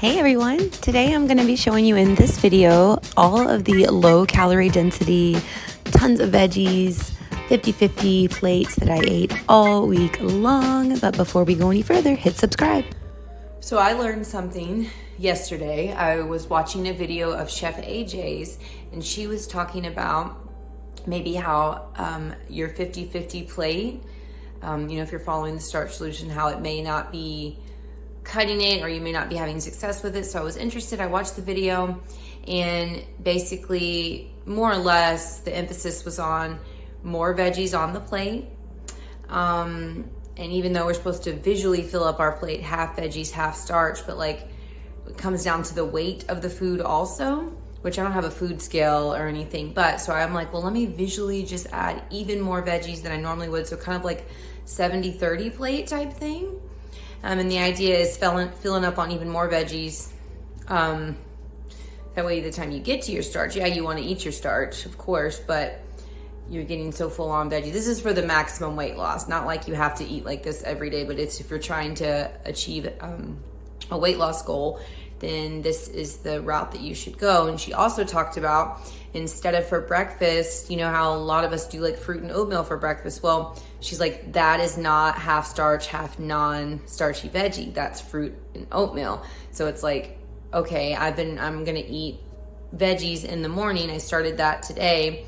Hey everyone, today I'm going to be showing you in this video all of the low calorie density, tons of veggies, 50-50 plates that I ate all week long. But before we go any further, hit subscribe. So I learned something yesterday. I was watching a video of Chef AJ's and she was talking about maybe how your 50-50 plate, if you're following the starch solution, how it may not be cutting it or you may not be having success with it. So I was interested. I watched the video and basically more or less the emphasis was on more veggies on the plate. And even though we're supposed to visually fill up our plate, half veggies, half starch, but like it comes down to the weight of the food also, which I don't have a food scale or anything, but so I'm like, well, let me visually just add even more veggies than I normally would. So kind of like 70-30 plate type thing. And the idea is filling up on even more veggies. That way, the time you get to your starch, yeah, you want to eat your starch, of course, but you're getting so full on veggies. This is for the maximum weight loss. Not like you have to eat like this every day, but it's if you're trying to achieve a weight loss goal, then this is the route that you should go. And she also talked about instead of for breakfast, you know how a lot of us do like fruit and oatmeal for breakfast. Well, she's like, that is not half starch, half non-starchy veggie. That's fruit and oatmeal. So it's like, okay, I'm gonna eat veggies in the morning. I started that today.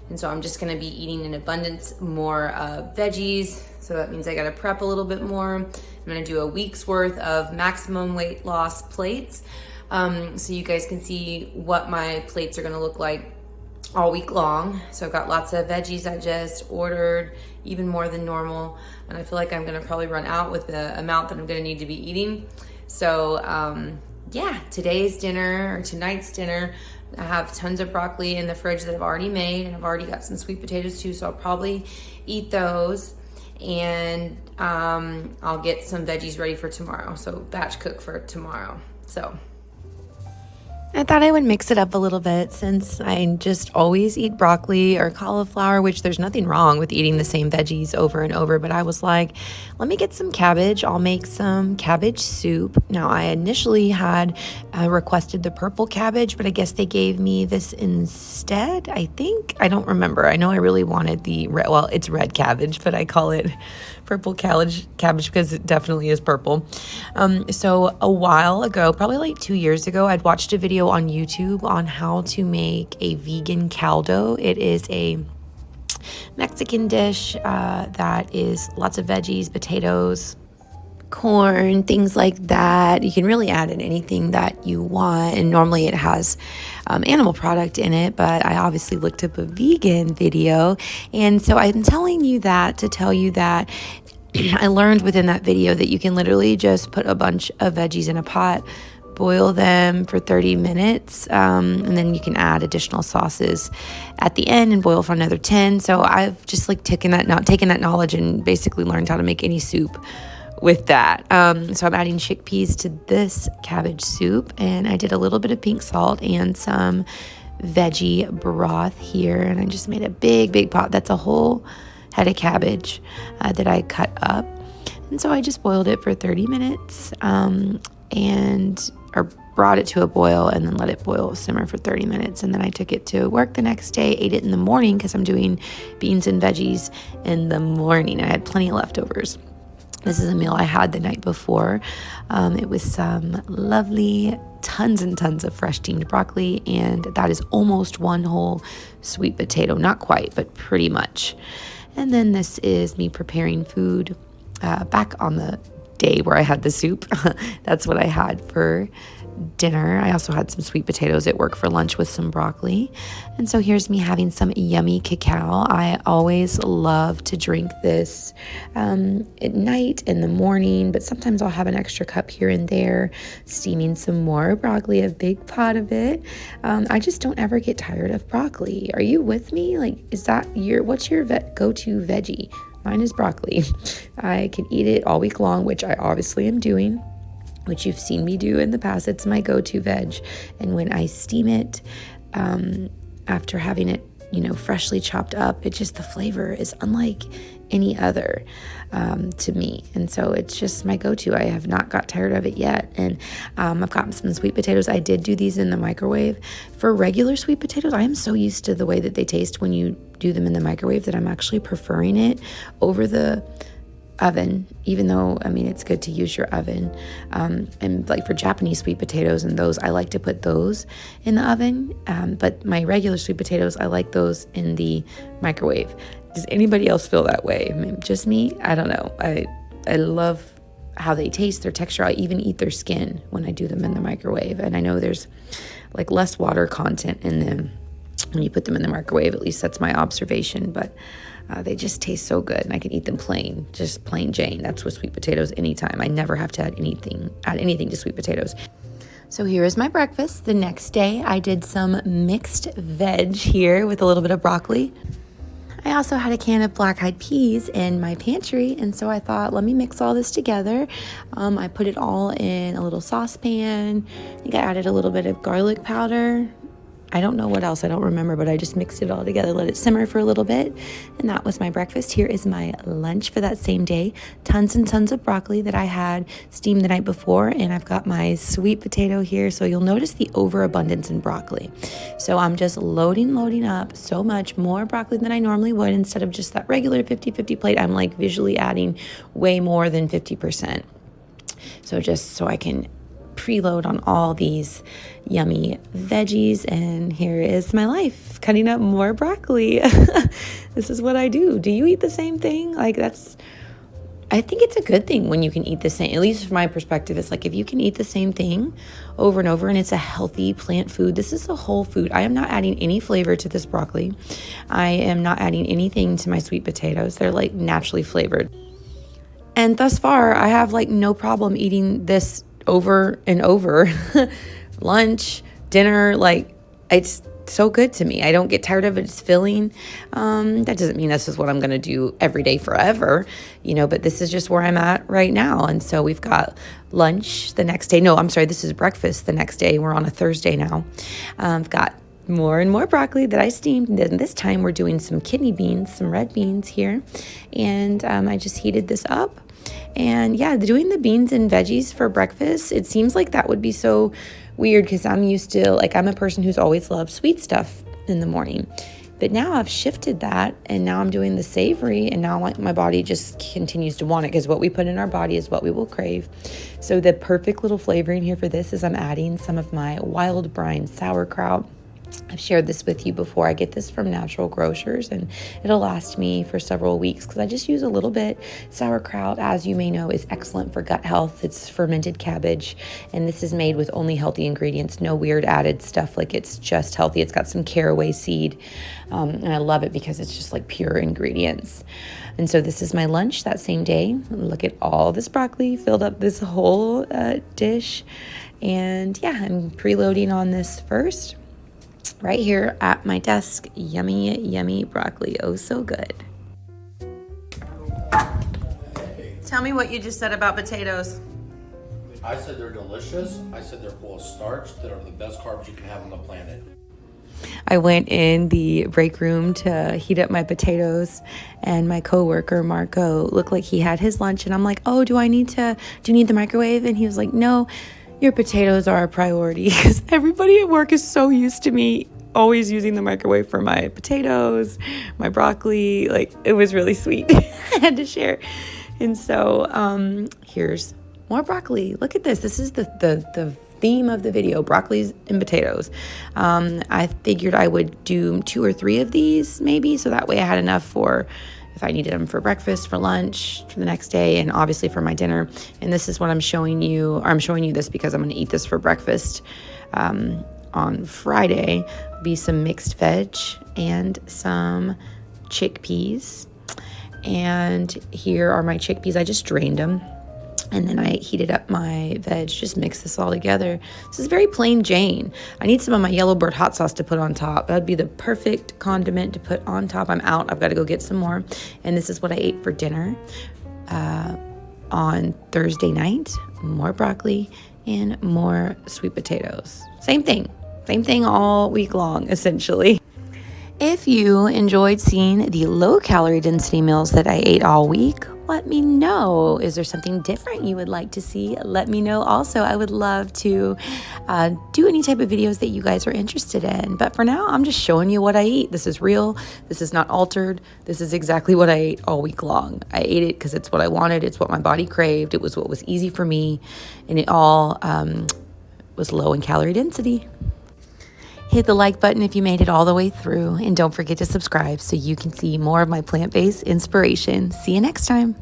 And so I'm just gonna be eating in abundance more veggies. So that means I gotta prep a little bit more. I'm gonna do a week's worth of maximum weight loss plates. So you guys can see what my plates are gonna look like all week long. So I've got lots of veggies I just ordered, even more than normal. And I feel like I'm gonna probably run out with the amount that I'm gonna need to be eating. So yeah, tonight's dinner, I have tons of broccoli in the fridge that I've already made, and I've already got some sweet potatoes too, so I'll probably eat those. And I'll get some veggies ready for tomorrow, so batch cook for tomorrow. So I thought I would mix it up a little bit since I just always eat broccoli or cauliflower, which there's nothing wrong with eating the same veggies over and over. But I was like, let me get some cabbage. I'll make some cabbage soup. Now, I initially had requested the purple cabbage, but I guess they gave me this instead, I think. I don't remember. I know I really wanted the red, well, it's red cabbage, but I call it purple cabbage because it definitely is purple. So a while ago, probably like 2 years ago, I'd watched a video on YouTube on how to make a vegan caldo. It is a Mexican dish that is lots of veggies, potatoes, corn, things like that. You can really add in anything that you want, and normally it has animal product in it, but I obviously looked up a vegan video, and so I'm telling you that to tell you that I learned within that video that you can literally just put a bunch of veggies in a pot, boil them for 30 minutes, and then you can add additional sauces at the end and boil for another 10. So I've just like taken that knowledge and basically learned how to make any soup with that. So I'm adding chickpeas to this cabbage soup, and I did a little bit of pink salt and some veggie broth here, and I just made a big pot. That's a whole head of cabbage that I cut up, and so I just boiled it for 30 minutes or brought it to a boil and then let it simmer for 30 minutes. And then I took it to work the next day, ate it in the morning because I'm doing beans and veggies in the morning. I had plenty of leftovers. This is a meal I had the night before. It was some lovely, tons and tons of fresh steamed broccoli, and that is almost one whole sweet potato. Not quite, but pretty much. And then this is me preparing food back on the day where I had the soup. That's what I had for dinner. I also had some sweet potatoes at work for lunch with some broccoli. And so here's me having some yummy cacao. I always love to drink this at night, in the morning, but sometimes I'll have an extra cup here and there, steaming some more broccoli, a big pot of it. I just don't ever get tired of broccoli. Are you with me? Like, what's your go-to veggie? Mine is broccoli. I can eat it all week long, which I obviously am doing, which you've seen me do in the past. It's my go-to veg. And when I steam it, after having it, freshly chopped up, the flavor is unlike any other to me. And so it's just my go-to. I have not got tired of it yet. And I've gotten some sweet potatoes. I did do these in the microwave. For regular sweet potatoes, I am so used to the way that they taste when you do them in the microwave that I'm actually preferring it over the oven, even though, I mean, it's good to use your oven. And like for Japanese sweet potatoes and those, I like to put those in the oven. But my regular sweet potatoes, I like those in the microwave. Does anybody else feel that way? I mean, just me? I don't know. I love how they taste, their texture. I even eat their skin when I do them in the microwave. And I know there's like less water content in them when you put them in the microwave. At least that's my observation. But they just taste so good, and I can eat them plain, just plain Jane. That's with sweet potatoes anytime. I never have to add anything to sweet potatoes. So here is my breakfast. The next day, I did some mixed veg here with a little bit of broccoli. I also had a can of black-eyed peas in my pantry, and so I thought, let me mix all this together. I put it all in a little saucepan. I think I added a little bit of garlic powder. I don't know what else, I don't remember, but I just mixed it all together, let it simmer for a little bit, and that was my breakfast. Here is my lunch for that same day. Tons and tons of broccoli that I had steamed the night before, and I've got my sweet potato here, so you'll notice the overabundance in broccoli. So I'm just loading up so much more broccoli than I normally would. Instead of just that regular 50-50 plate, I'm like visually adding way more than 50%. So just so I can preload on all these yummy veggies, and here is my life, cutting up more broccoli. This is what I do. Do you eat the same thing? Like, I think it's a good thing when you can eat the same, at least from my perspective. It's like if you can eat the same thing over and over and it's a healthy plant food. This is a whole food. I am not adding any flavor to this broccoli. I am not adding anything to my sweet potatoes. They're like naturally flavored. And thus far, I have like no problem eating this over and over. Lunch, dinner, like, it's so good to me. I don't get tired of it. It's filling. That doesn't mean this is what I'm going to do every day forever, but this is just where I'm at right now. And so we've got lunch the next day. No, I'm sorry. This is breakfast the next day. We're on a Thursday now. I've got more and more broccoli that I steamed. And then this time we're doing some kidney beans, some red beans here. And I just heated this up. And yeah, doing the beans and veggies for breakfast, it seems like that would be so weird because I'm used to, like, I'm a person who's always loved sweet stuff in the morning. But now I've shifted that, and now I'm doing the savory, and now my body just continues to want it because what we put in our body is what we will crave. So the perfect little flavoring here for this is I'm adding some of my wild brine sauerkraut. I've shared this with you before. I get this from Natural Grocers, and it'll last me for several weeks because I just use a little bit. Sauerkraut, as you may know, is excellent for gut health. It's fermented cabbage, and this is made with only healthy ingredients, no weird added stuff. Like, it's just healthy. It's got some caraway seed, and I love it because it's just like pure ingredients. And so this is my lunch that same day. Look at all this broccoli, filled up this whole dish. And yeah, I'm preloading on this first. Right here at my desk. Yummy, yummy broccoli. Oh, so good. Tell me what you just said about potatoes. I said they're delicious. I said they're full of starch that are the best carbs you can have on the planet. I went in the break room to heat up my potatoes, and my coworker Marco looked like he had his lunch, and I'm like, oh, do you need the microwave? And he was like, no, your potatoes are a priority, because everybody at work is so used to me always using the microwave for my potatoes, my broccoli. Like, it was really sweet. I had to share. And so here's more broccoli. Look at this. This is the theme of the video, broccolis and potatoes. I figured I would do 2 or 3 of these maybe, so that way I had enough for if I needed them for breakfast, for lunch, for the next day, and obviously for my dinner. And this is what I'm showing you, or I'm showing you this because I'm going to eat this for breakfast on Friday. Be some mixed veg and some chickpeas. And here are my chickpeas. I just drained them. And then I heated up my veg, just mix this all together. This is very plain Jane. I need some of my Yellowbird hot sauce to put on top. That'd be the perfect condiment to put on top. I'm out. I've got to go get some more. And this is what I ate for dinner on Thursday night. More broccoli and more sweet potatoes. Same thing all week long, essentially. If you enjoyed seeing the low calorie density meals that I ate all week, let me know. Is there something different you would like to see? Let me know also. I would love to do any type of videos that you guys are interested in. But for now, I'm just showing you what I eat. This is real. This is not altered. This is exactly what I ate all week long. I ate it because it's what I wanted. It's what my body craved. It was what was easy for me. And it all was low in calorie density. Hit the like button if you made it all the way through, and don't forget to subscribe so you can see more of my plant-based inspiration. See you next time.